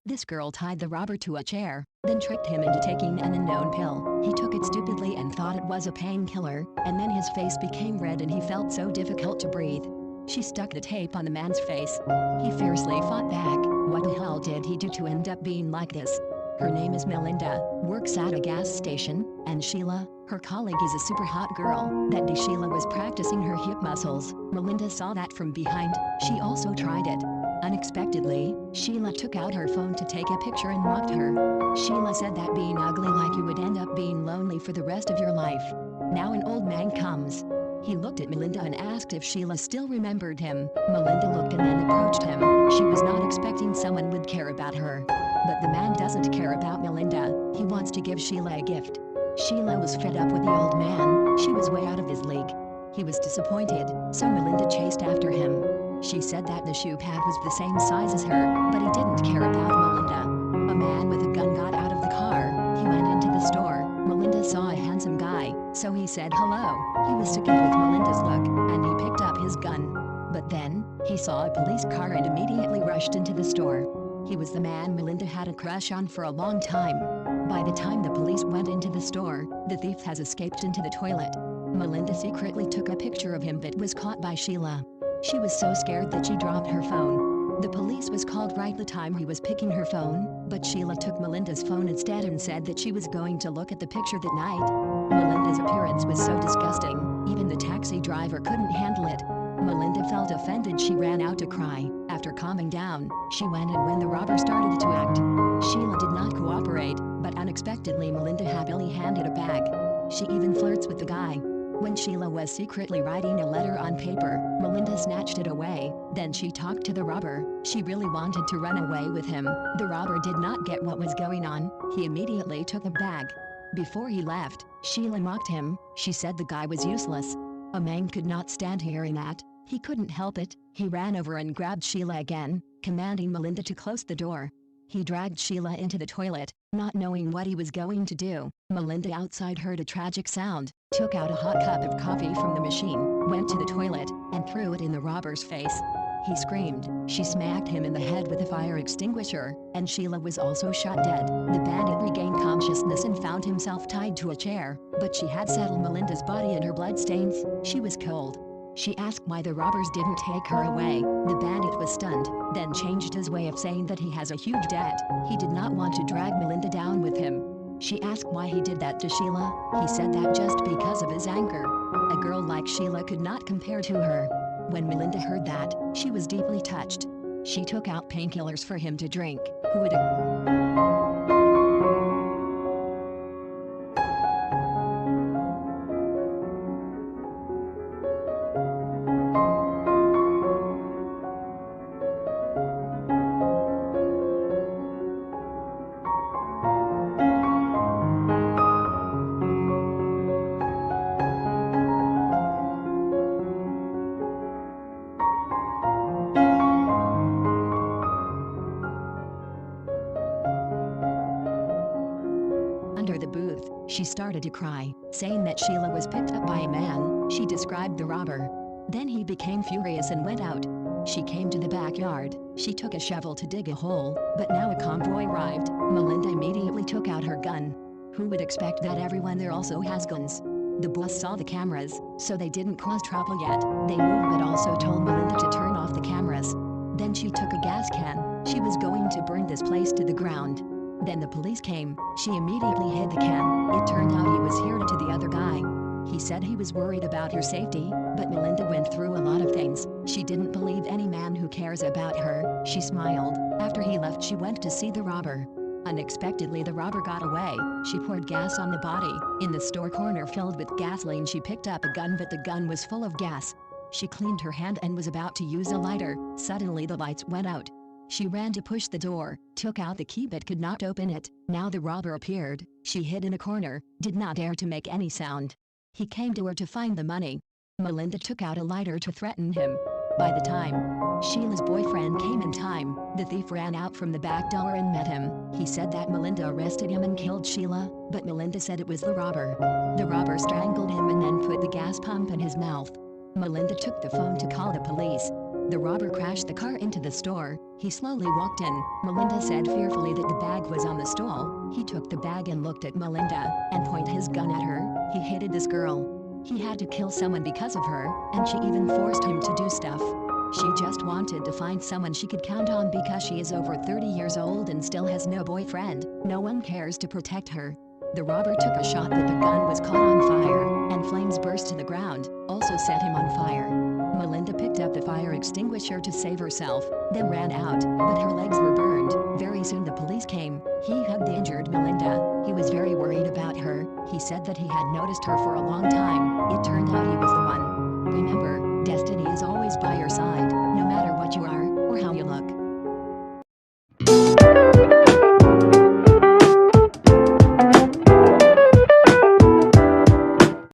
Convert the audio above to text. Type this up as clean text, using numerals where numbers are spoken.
This girl tied the robber to a chair, then tricked him into taking an unknown pill. He took it stupidly and thought it was a painkiller, and then his face became red and he felt so difficult to breathe. She stuck the tape on the man's face. He fiercely fought back. What the hell did he do to end up being like this? Her name is Melinda, works at a gas station, and Sheila, her colleague, is a super hot girl. That day Sheila was practicing her hip muscles. Melinda saw that from behind. She also tried it. Unexpectedly, Sheila took out her phone to take a picture and mocked her. Sheila said that being ugly like you would end up being lonely for the rest of your life. Now an old man comes. He looked at Melinda and asked if Sheila still remembered him. Melinda looked and then approached him. She was not expecting someone would care about her. But the man doesn't care about Melinda. He wants to give Sheila a gift. Sheila was fed up with the old man. She was way out of his league. He was disappointed, so Melinda chased after him. She said that the shoe pad was the same size as her, but he didn't care about Melinda. A man with a gun got out of the car. He went into the store. Melinda saw a handsome guy, so he said hello. He was sickened with Melinda's look, and he picked up his gun. But then, he saw a police car and immediately rushed into the store. He was the man Melinda had a crush on for a long time. By the time the police went into the store, the thief has escaped into the toilet. Melinda secretly took a picture of him but was caught by Sheila. She was so scared that she dropped her phone. The police was called right the time he was picking her phone, but Sheila took Melinda's phone instead and said that she was going to look at the picture that night. Melinda's appearance was so disgusting, even the taxi driver couldn't handle it. Melinda felt offended. She ran out to cry. After calming down, she went in when the robber started to act. Sheila did not cooperate, but unexpectedly Melinda happily handed a bag. She even flirts with the guy. When Sheila was secretly writing a letter on paper, Melinda snatched it away. Then she talked to the robber. She really wanted to run away with him. The robber did not get what was going on. He immediately took the bag. Before he left, Sheila mocked him. She said the guy was useless. A man could not stand hearing that. He couldn't help it. He ran over and grabbed Sheila again, commanding Melinda to close the door. He dragged Sheila into the toilet, not knowing what he was going to do. Melinda outside heard a tragic sound, took out a hot cup of coffee from the machine, went to the toilet, and threw it in the robber's face. He screamed. She smacked him in the head with a fire extinguisher, and Sheila was also shot dead. The bandit regained consciousness and found himself tied to a chair, but she had settled Melinda's body in her bloodstains. She was cold. She asked why the robbers didn't take her away. The bandit was stunned, then changed his way of saying that he has a huge debt. He did not want to drag Melinda down with him. She asked why he did that to Sheila. He said that just because of his anger. A girl like Sheila could not compare to her. When Melinda heard that, she was deeply touched. She took out painkillers for him to drink. Who would Under the booth, she started to cry, saying that Sheila was picked up by a man. She described the robber. Then he became furious and went out. She came to the backyard. She took a shovel to dig a hole, but now a convoy arrived. Melinda immediately took out her gun. Who would expect that everyone there also has guns? The boss saw the cameras, so they didn't cause trouble yet. They moved but also told Melinda to turn off the cameras. Then she took a gas can. She was going to burn this place to the ground. Then the police came. She immediately hid the can. It turned out he was here to the other guy. He said he was worried about her safety, but Melinda went through a lot of things. She didn't believe any man who cares about her. She smiled. After he left, she went to see the robber. Unexpectedly, the robber got away. She poured gas on the body. In the store corner filled with gasoline, she picked up a gun, but the gun was full of gas. She cleaned her hand and was about to use a lighter. Suddenly the lights went out. She ran to push the door, took out the key but could not open it. Now the robber appeared. She hid in a corner, did not dare to make any sound. He came to her to find the money. Melinda took out a lighter to threaten him. By the time Sheila's boyfriend came in time, the thief ran out from the back door and met him. He said that Melinda arrested him and killed Sheila, but Melinda said it was the robber. The robber strangled him and then put the gas pump in his mouth. Melinda took the phone to call the police. The robber crashed the car into the store. He slowly walked in. Melinda said fearfully that the bag was on the stool. He took the bag and looked at Melinda and pointed his gun at her. He hated this girl. He had to kill someone because of her, and she even forced him to do stuff. She just wanted to find someone she could count on because she is over 30 years old and still has no boyfriend. No one cares to protect her. The robber took a shot but the gun was caught on fire, and flames burst to the ground, also set him on fire. Melinda picked up the fire extinguisher to save herself, then ran out, but her legs were burned. Very soon the police came. He hugged the injured Melinda. He was very worried about her. He said that he had noticed her for a long time. It turned out he was the one